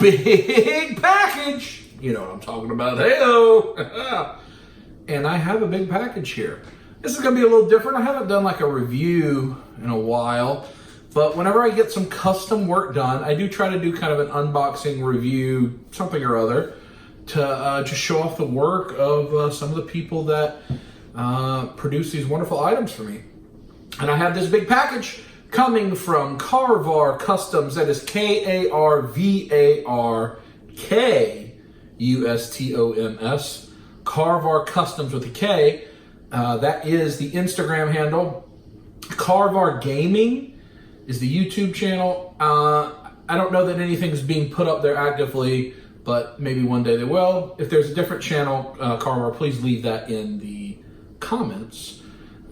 big package. You know what I'm talking about. Hey-o. And I have a big package here. This is going to be a little different. I haven't done like a review in a while, but whenever I get some custom work done, I do try to do kind of an unboxing review, something or other, to just show off the work of some of the people that produce these wonderful items for me. And I have this big package coming from Karvar Kustoms. That is Karvarkustoms. Karvar Kustoms with a K. That is the Instagram handle. Karvar Gaming is the YouTube channel. I don't know that anything's being put up there actively, but maybe one day they will. If there's a different channel, Karvar, please leave that in the comments.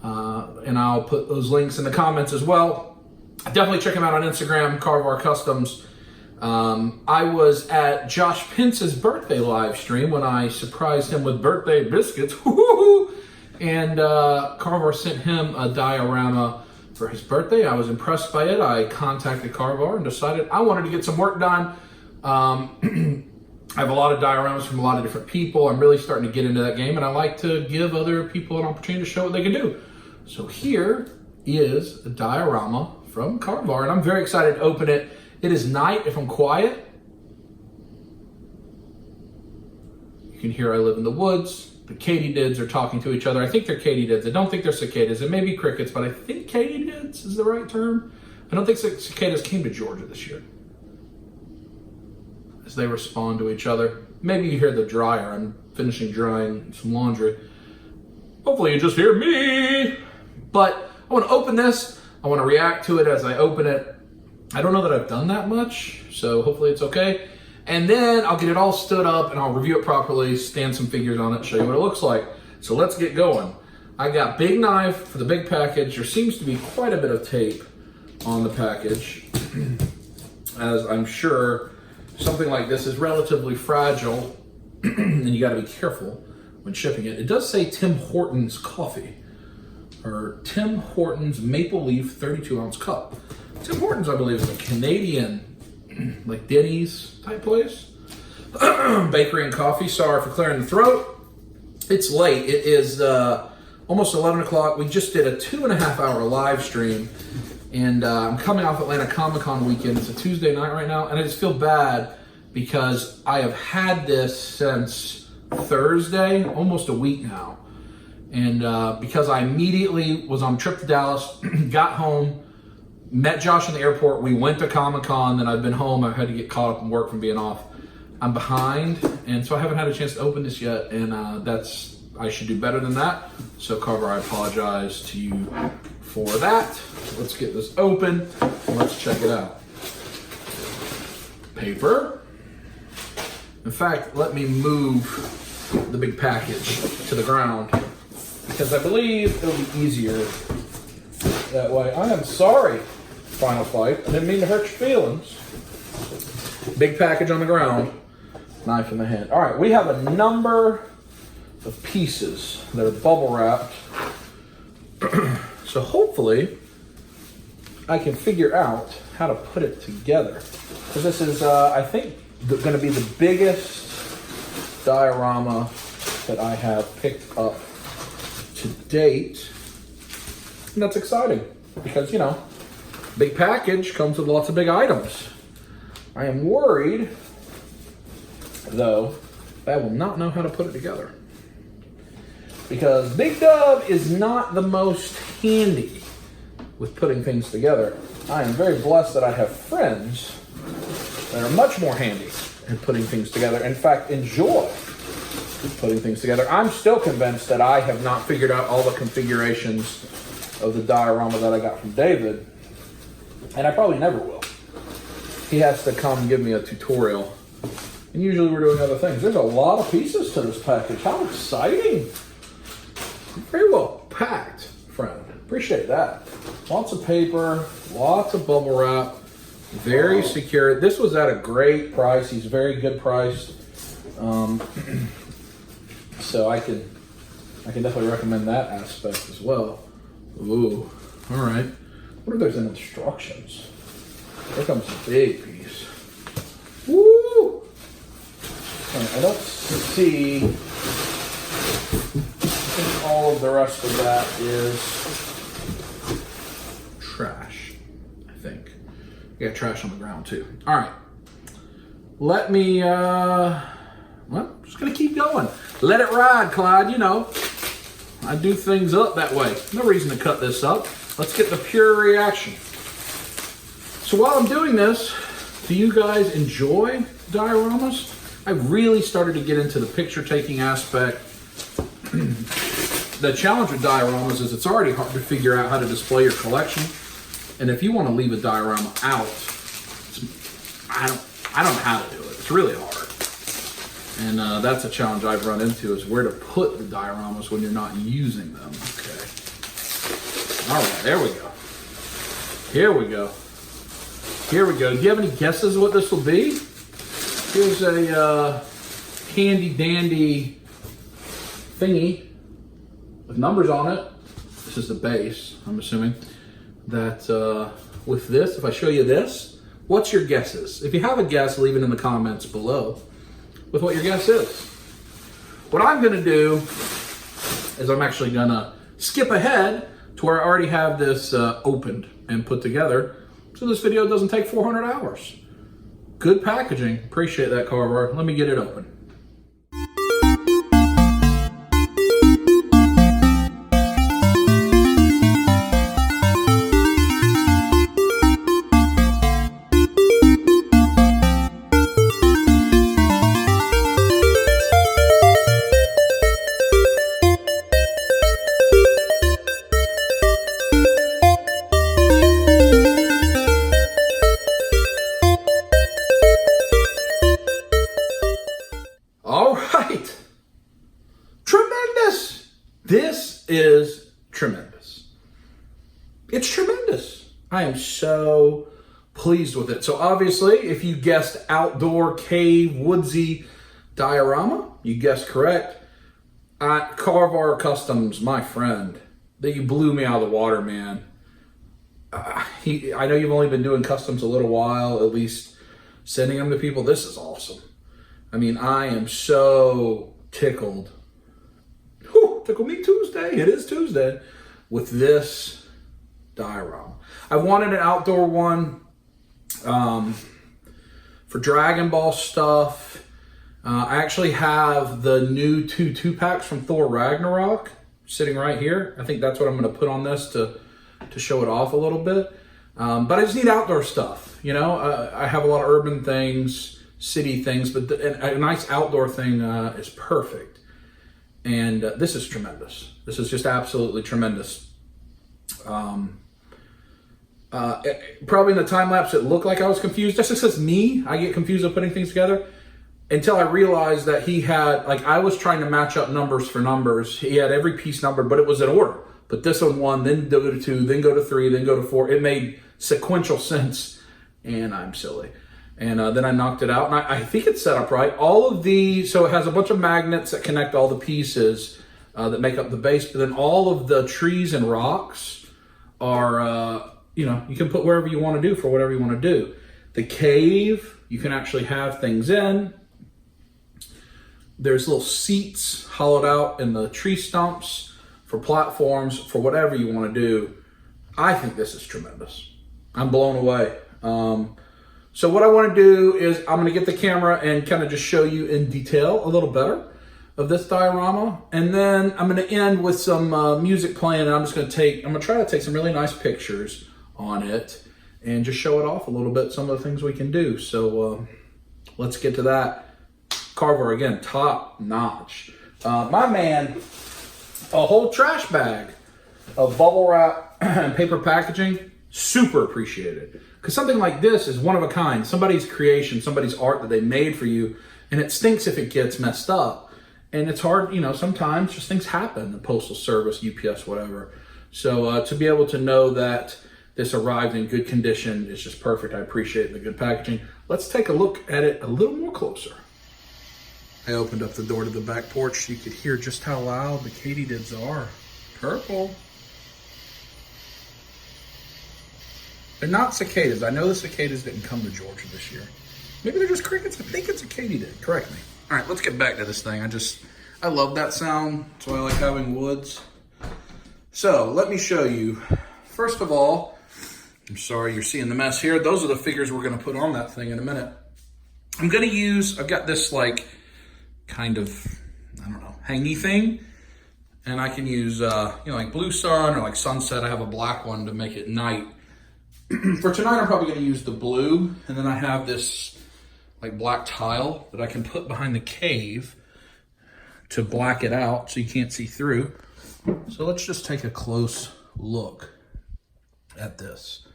And I'll put those links in the comments as well. Definitely check him out on Instagram, Karvar Kustoms. I was at Josh Pence's birthday live stream when I surprised him with birthday biscuits. And Karvar sent him a diorama for his birthday. I was impressed by it. I contacted Karvar and decided I wanted to get some work done. I have a lot of dioramas from a lot of different people. I'm really starting to get into that game, and I like to give other people an opportunity to show what they can do. So here is a diorama from Karvar, and I'm very excited to open it. It is night. If I'm quiet, you can hear I live in the woods. The katydids are talking to each other. I think they're katydids. I don't think they're cicadas. It may be crickets, but I think katydids is the right term. I don't think cicadas came to Georgia this year. As they respond to each other. Maybe you hear the dryer. I'm finishing drying some laundry. Hopefully you just hear me. But I want to open this. I want to react to it as I open it. I don't know that I've done that much, so hopefully it's okay. And then I'll get it all stood up and I'll review it properly, stand some figures on it, show you what it looks like. So let's get going. I got big knife for the big package. There seems to be quite a bit of tape on the package, as I'm sure something like this is relatively fragile and you got to be careful when shipping it. It does say Tim Hortons coffee, or Tim Hortons Maple Leaf 32-ounce cup. Tim Hortons, I believe, is a Canadian, like Denny's type place. Bakery and coffee. Sorry for clearing the throat. It's late. It is almost 11 o'clock. We just did a 2.5-hour live stream, and I'm coming off Atlanta Comic-Con weekend. It's a Tuesday night right now, and I just feel bad because I have had this since Thursday, almost a week now. And because I immediately was on a trip to Dallas, got home, met Josh in the airport, we went to Comic-Con, then I've been home, I've had to get caught up in work from being off. I'm behind, and so I haven't had a chance to open this yet, and I should do better than that. So Karvar, I apologize to you for that. Let's get this open, and let's check it out. Paper. In fact, let me move the big package to the ground, because I believe it'll be easier that way. I am sorry, Final Flight. I didn't mean to hurt your feelings. Big package on the ground, knife in the hand. All right, we have a number of pieces that are bubble wrapped. So hopefully I can figure out how to put it together. Because this is, I think, going to be the biggest diorama that I have picked up to date. And that's exciting because, you know, big package comes with lots of big items. I am worried, though, that I will not know how to put it together. Because Big Dub is not the most handy with putting things together. I am very blessed that I have friends that are much more handy at putting things together. In fact, enjoy putting things together. I'm still convinced that I have not figured out all the configurations of the diorama that I got from David, and I probably never will. He has to come and give me a tutorial, and usually we're doing other things. There's a lot of pieces to this package. How exciting! Very well packed, friend. Appreciate that. Lots of paper, lots of bubble wrap, very secure. This was at a great price. He's very good priced. So I can definitely recommend that aspect as well. Ooh, all right. What if there's an instructions? Here comes a big piece. Woo! I don't see, I think all of the rest of that is trash, I think. We got trash on the ground too. All right, let me, well, I'm just gonna keep going. Let it ride, Clyde, you know. I do things up that way. No reason to cut this up. Let's get the pure reaction. So while I'm doing this, do you guys enjoy dioramas? I really started to get into the picture taking aspect. The challenge with dioramas is it's already hard to figure out how to display your collection. And if you want to leave a diorama out, I don't know how to do it. It's really hard. And that's a challenge I've run into, is where to put the dioramas when you're not using them. Okay. All right, there we go. Here we go. Here we go. Do you have any guesses what this will be? Here's a handy dandy thingy with numbers on it. This is the base, I'm assuming. That with this, if I show you this, what's your guesses? If you have a guess, leave it in the comments below with what your guess is. What I'm gonna do is I'm actually gonna skip ahead to where I already have this opened and put together, so this video doesn't take 400 hours. Good packaging, appreciate that, Karvar. Let me get it open. All right, tremendous. This is tremendous. It's tremendous. I am so pleased with it. So obviously, if you guessed outdoor, cave, woodsy diorama, you guessed correct. Karvar Kustoms, my friend, that you blew me out of the water, man. I know you've only been doing customs a little while, at least sending them to people. This is awesome. I mean, I am so tickled. Whew, tickle me Tuesday. It is Tuesday with this diorama. I wanted an outdoor one for Dragon Ball stuff. I actually have the new two packs from Thor Ragnarok sitting right here. I think that's what I'm going to put on this to show it off a little bit. But I just need outdoor stuff. You know, I have a lot of urban things, city things, but a nice outdoor thing is perfect. And this is tremendous. This is just absolutely tremendous. Probably in the time lapse, it looked like I was confused. That's just me. I get confused with putting things together until I realized that he had, like, I was trying to match up numbers for numbers. He had every piece numbered, but it was in order. Put this on 1, then go to 2, then go to 3, then go to 4. It made sequential sense, and I'm silly. And then I knocked it out, and I think it's set up right. All of the, so it has a bunch of magnets that connect all the pieces that make up the base, but then all of the trees and rocks are, you know, you can put wherever you want to do for whatever you want to do. The cave, you can actually have things in. There's little seats hollowed out in the tree stumps for platforms, for whatever you want to do. I think this is tremendous. I'm blown away. So what I want to do is I'm going to get the camera and kind of just show you in detail a little better of this diorama. And then I'm going to end with some music playing, and I'm going to try to take some really nice pictures on it and just show it off a little bit, some of the things we can do. So let's get to that. Karvar, again, top notch. My man, a whole trash bag of bubble wrap and paper packaging, super appreciated. Because something like this is one of a kind, somebody's creation, somebody's art that they made for you, and it stinks if it gets messed up. And it's hard, you know, sometimes just things happen, the postal service, UPS, whatever. So to be able to know that this arrived in good condition is just perfect. I appreciate the good packaging. Let's take a look at it a little more closer. I opened up the door to the back porch. You could hear just how loud the katydids are. Purple. They're not cicadas. I know the cicadas didn't come to Georgia this year. Maybe they're just crickets. I think it's a katydid. Correct me. All right, let's get back to this thing. I love that sound. That's why I like having woods. So let me show you. First of all, I'm sorry you're seeing the mess here. Those are the figures we're gonna put on that thing in a minute. I've got this like kind of, I don't know, hangy thing. And I can use, like blue sun or like sunset. I have a black one to make it night. For tonight, I'm probably gonna use the blue. And then I have this like black tile that I can put behind the cave to black it out so you can't see through. So let's just take a close look at this.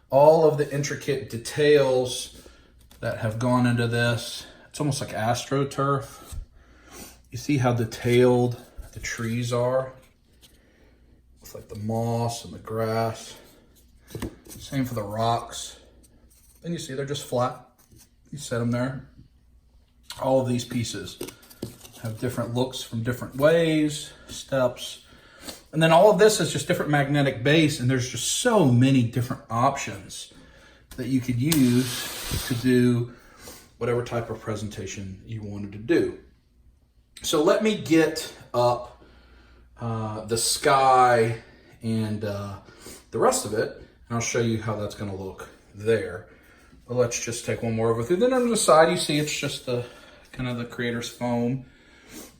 All of the intricate details that have gone into this. It's almost like AstroTurf. You see how detailed the trees are? It's like the moss and the grass. Same for the rocks. And you see they're just flat. You set them there. All of these pieces have different looks from different ways, steps. And then all of this is just different magnetic base, and there's just so many different options that you could use to do whatever type of presentation you wanted to do. So let me get up the sky and the rest of it, and I'll show you how that's gonna look there. But let's just take one more over through. Then on the side, you see it's just the kind of the creator's foam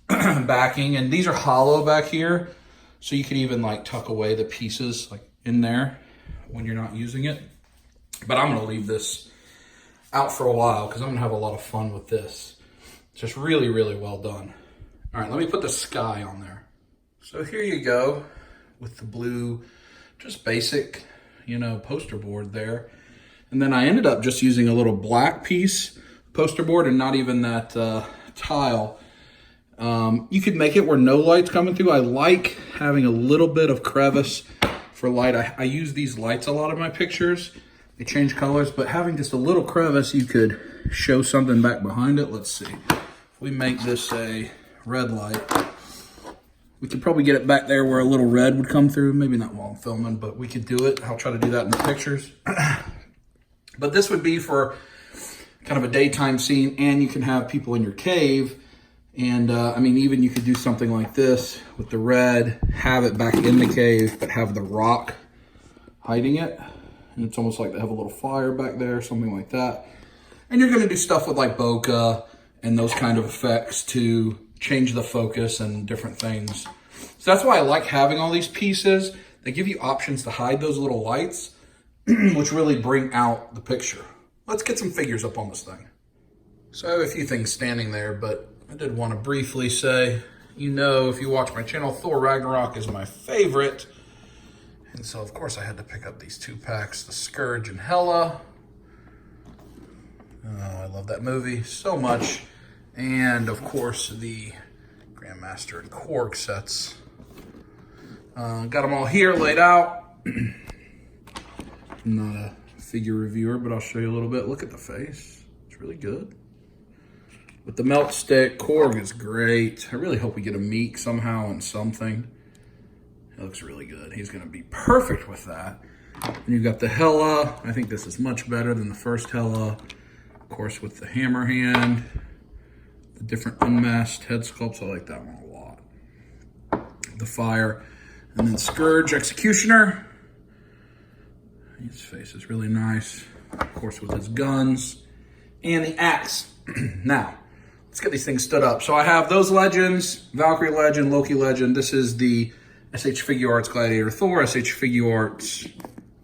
backing, and these are hollow back here. So you can even like tuck away the pieces like in there when you're not using it. But I'm gonna leave this out for a while because I'm gonna have a lot of fun with this. It's just really, really well done. All right, let me put the sky on there. So here you go with the blue, just basic, poster board there. And then I ended up just using a little black piece poster board and not even that tile. You could make it where no light's coming through. I like having a little bit of crevice for light. I use these lights a lot in my pictures. They change colors, but having just a little crevice, you could show something back behind it. Let's see. If we make this a red light, we could probably get it back there where a little red would come through. Maybe not while I'm filming, but we could do it. I'll try to do that in the pictures. But this would be for kind of a daytime scene, and you can have people in your cave. And even you could do something like this with the red, have it back in the cave, but have the rock hiding it. And it's almost like they have a little fire back there, something like that. And you're gonna do stuff with like bokeh and those kind of effects to change the focus and different things. So that's why I like having all these pieces. They give you options to hide those little lights, which really bring out the picture. Let's get some figures up on this thing. So I have a few things standing there, but I did want to briefly say, if you watch my channel, Thor Ragnarok is my favorite. And so of course I had to pick up these 2 packs, the Scourge and Hela. Oh, I love that movie so much. And of course the Grandmaster and Korg sets. Got them all here laid out. I'm not a figure reviewer, but I'll show you a little bit. Look at the face. It's really good. With the melt stick, Korg is great. I really hope we get a Meek somehow and something. It looks really good. He's gonna be perfect with that. And you've got the Hela. I think this is much better than the first Hela. Of course, with the hammer hand, the different unmasked head sculpts. I like that one a lot. The fire. And then Scourge Executioner. His face is really nice. Of course, with his guns. And the axe. Now, let's get these things stood up. So I have those legends, Valkyrie Legend, Loki Legend. This is the SH Figure Arts Gladiator Thor, SH Figure Arts,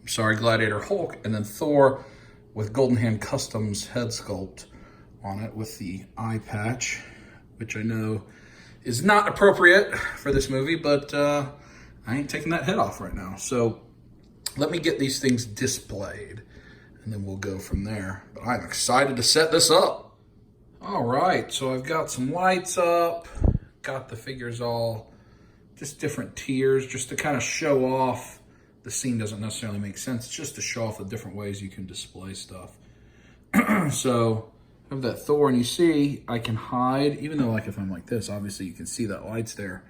Gladiator Hulk, and then Thor with Golden Hand Customs head sculpt on it with the eye patch, which I know is not appropriate for this movie, but I ain't taking that head off right now. So let me get these things displayed, and then we'll go from there. But I'm excited to set this up. All right, so I've got some lights up, got the figures all just different tiers, just to kind of show off. The scene doesn't necessarily make sense. It's just to show off the different ways you can display stuff. So I have that Thor, and you see I can hide, even though like if I'm like this, obviously you can see that light's there.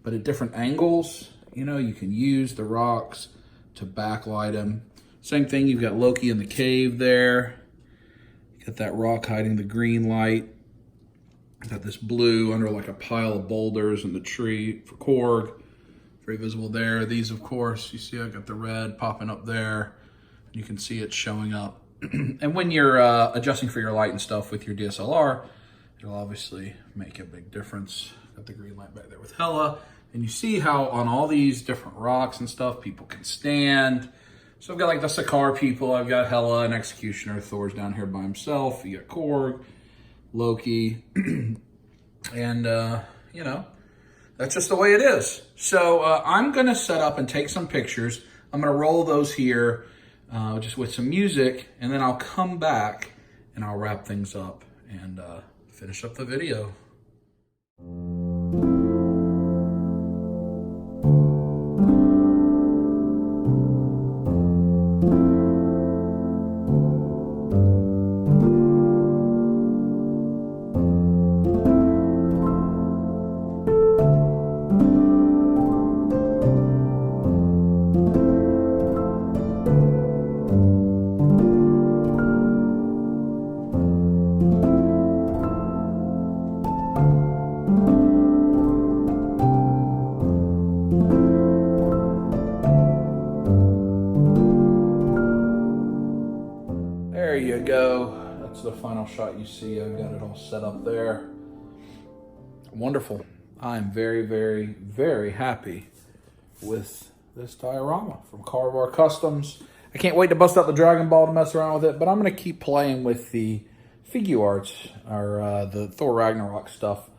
But at different angles, you can use the rocks to backlight him. Same thing, you've got Loki in the cave there. Got that rock hiding the green light. Got this blue under like a pile of boulders in the tree for Korg. Very visible there. These, of course, you see I got the red popping up there. You can see it showing up. And when you're adjusting for your light and stuff with your DSLR, it'll obviously make a big difference. Got the green light back there with Hella. And you see how on all these different rocks and stuff, people can stand. So I've got like the Sakar people. I've got Hella and Executioner. Thor's down here by himself. You got Korg, Loki. And, you know, that's just the way it is. So I'm going to set up and take some pictures. I'm going to roll those here just with some music. And then I'll come back and I'll wrap things up and finish up the video. There you go. That's the final shot you see. I've got it all set up there. Wonderful. I'm very, very, very happy with this diorama from Karvar Kustoms. I can't wait to bust out the Dragon Ball to mess around with it, but I'm going to keep playing with the figure arts, or the Thor Ragnarok stuff,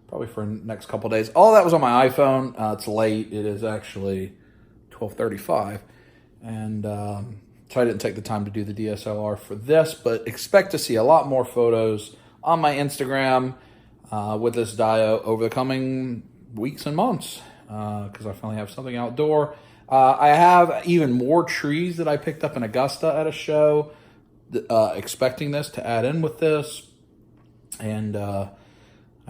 probably for the next couple days. All that was on my iPhone. It's late. It is actually 12:35, and so I didn't take the time to do the DSLR for this, but expect to see a lot more photos on my Instagram with this dio over the coming weeks and months, because I finally have something outdoor. I have even more trees that I picked up in Augusta at a show, expecting this to add in with this. And I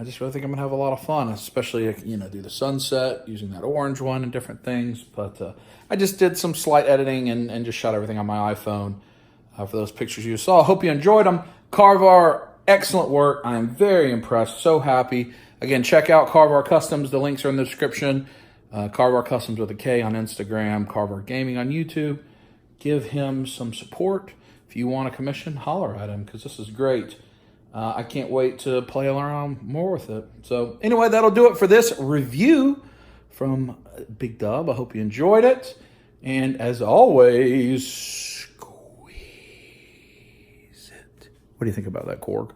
just really think I'm going to have a lot of fun, especially, you know, do the sunset using that orange one and different things. But I just did some slight editing and just shot everything on my iPhone for those pictures you saw. Hope you enjoyed them. Karvar, excellent work. I am very impressed. So happy. Again, check out Karvar Kustoms. The links are in the description. Karvar Kustoms with a K on Instagram. Karvar Gaming on YouTube. Give him some support. If you want a commission, holler at him, because this is great. I can't wait to play around more with it. So anyway, that'll do it for this review from Big Dub. I hope you enjoyed it. And as always, squeeze it. What do you think about that, Korg?